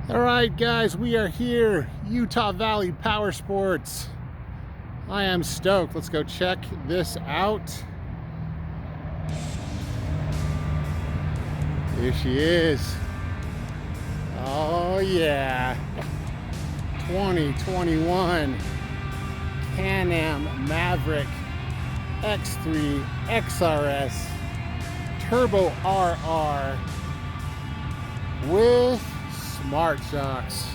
All right, guys, we are here, Utah Valley Power Sports. I am stoked. Let's go check this out. Here she is. Oh yeah, 2021 Can-Am Maverick X3 XRS Turbo RR with smart-shox.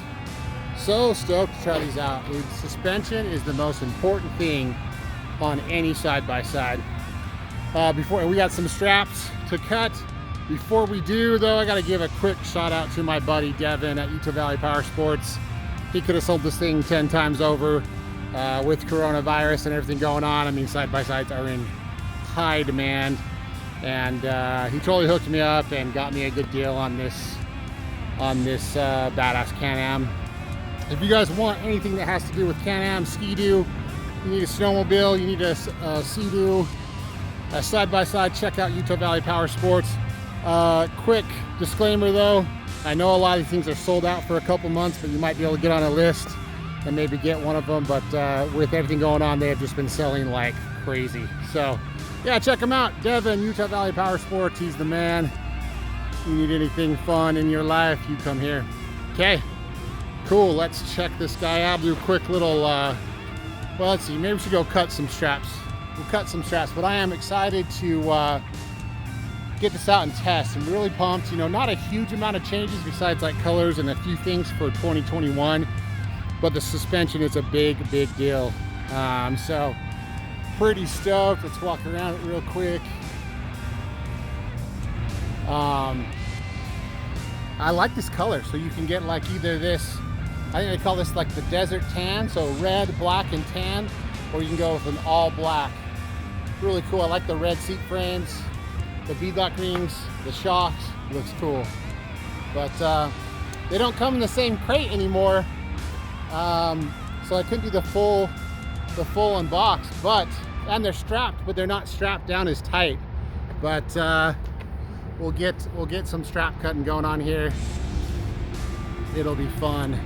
So stoked to try these out. The suspension is the most important thing on any side-by-side. Before we got some straps to cut. Before we do, though, I got to give a quick shout out to my buddy Devin at Utah Valley Power Sports. He could have sold this thing 10 times over with coronavirus and everything going on. I mean, side-by-sides are in high demand, and he totally hooked me up and got me a good deal on this badass Can-Am. If you guys want anything that has to do with Can-Am, Ski-Doo, you need a snowmobile, you need a Sea-Doo, a side-by-side, check out Utah Valley Power Sports. Quick disclaimer though, I know a lot of these things are sold out for a couple months, but you might be able to get on a list and maybe get one of them. But with everything going on, they have just been selling like crazy. So yeah, check them out. Devin, Utah Valley Power Sports, he's the man. You need anything fun in your life, you come here. Okay, cool, let's check this guy out. Do a quick little, well, let's see, maybe we should go cut some straps. We'll cut some straps, but I am excited to get this out and test. I'm really pumped. You know, not a huge amount of changes besides like colors and a few things for 2021, but the suspension is a big deal. So pretty stoked. Let's walk around it real quick. I like this color, so you can get like either this, I think they call this like the desert tan, so red, black, and tan, or you can go with an all black. Really cool. I like the red seat frames, the beadlock rings, the shocks, looks cool. But they don't come in the same crate anymore, so I couldn't do the full unbox. But and they're strapped, but they're not strapped down as tight. But we'll get some strap cutting going on here. It'll be fun.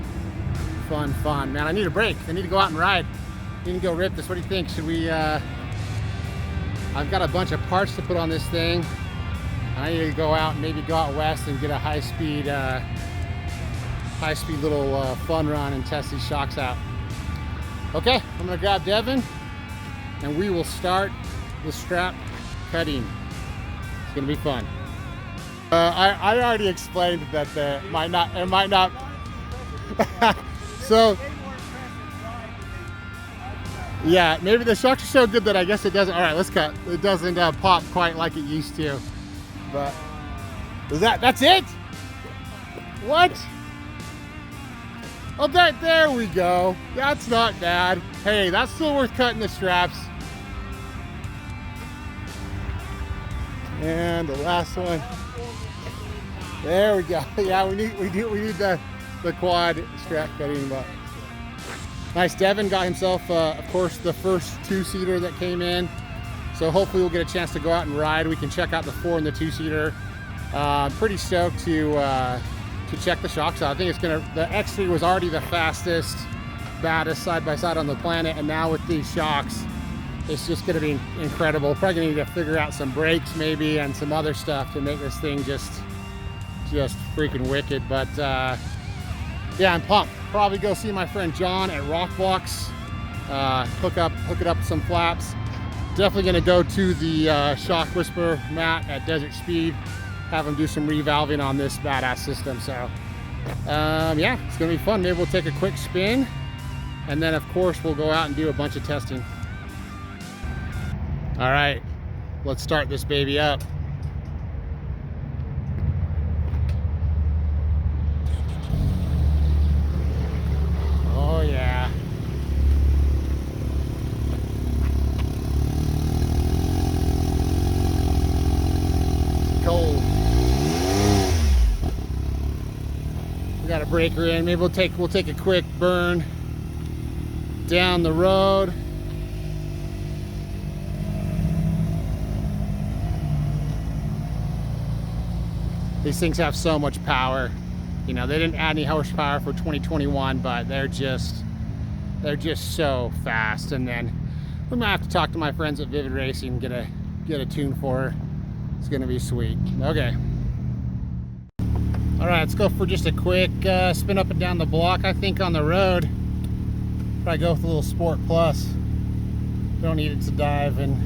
Man, I need a break. I need to go out and ride. I need to go rip this. What do you think? Should we? I've got a bunch of parts to put on this thing. I need to go out and maybe go out west and get a high-speed little fun run and test these shocks out. Okay, I'm gonna grab Devin and we will start the strap cutting. It's gonna be fun. I already explained that it might not. So yeah, maybe the shocks are so good that I guess it doesn't. All right, let's cut. It doesn't pop quite like it used to. But that's it? What? Oh, there we go. That's not bad. Hey, that's still worth cutting the straps. And the last one. There we go. Yeah, we need the quad strap cutting, but nice. Devin got himself, of course, the first two-seater that came in. So hopefully we'll get a chance to go out and ride. We can check out the 4 and the 2-seater. Pretty stoked to check the shocks out. I think the X3 was already the fastest, baddest side-by-side on the planet, and now with these shocks, it's just gonna be incredible. Probably gonna need to figure out some brakes maybe and some other stuff to make this thing just freaking wicked. But yeah, I'm pumped. Probably go see my friend John at Rockblocks, hook it up with some flaps. Definitely gonna go to the Shock Whisperer Matt at Desert Speed, have him do some revalving on this badass system. So yeah, it's gonna be fun. Maybe we'll take a quick spin, and then of course we'll go out and do a bunch of testing. All right, let's start this baby up. Oh yeah. Cold. We got a breaker in. Maybe we'll take a quick burn down the road. These things have so much power. You know, they didn't add any horsepower for 2021, but they're just so fast. And then we might have to talk to my friends at Vivid Racing and get a tune for her. It's gonna be sweet. Okay. All right, let's go for just a quick spin up and down the block. I think on the road, probably go with a little Sport Plus. Don't need it to dive and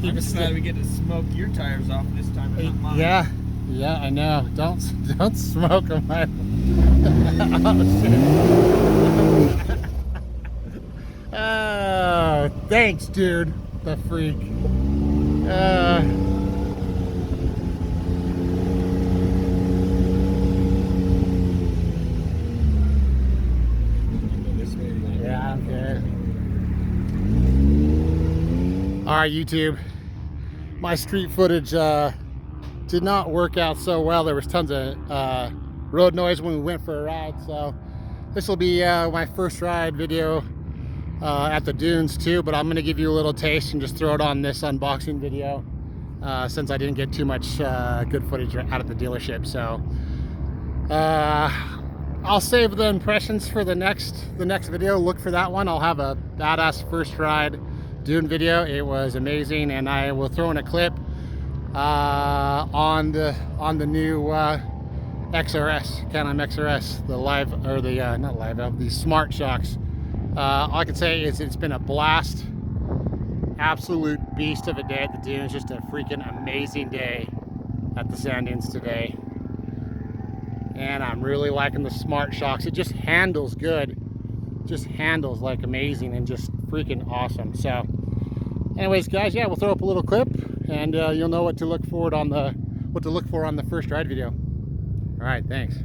keep I'm it just glad we get to smoke your tires off this time and not mine. Yeah, I know. Don't smoke them. Oh, shit. Oh, thanks, dude. The freak. Yeah, I don't care. All right, YouTube. My street footage did not work out so well. There was tons of road noise when we went for a ride, so this will be my first ride video at the dunes too, but I'm gonna give you a little taste and just throw it on this unboxing video since I didn't get too much good footage out of the dealership. So I'll save the impressions for the next video. Look for that one. I'll have a badass first ride dune video. It was amazing, and I will throw in a clip on the new XRS, Can-Am XRS, the live, or the not live, the smart-shox. All I can say is it's been a blast, absolute beast of a day at the dunes. Just a freaking amazing day at the sand dunes today, and I'm really liking the smart-shox. It just handles good, just handles like amazing, and just freaking awesome. So anyways, guys, yeah, we'll throw up a little clip, and you'll know what to look for on the first ride video. All right, thanks.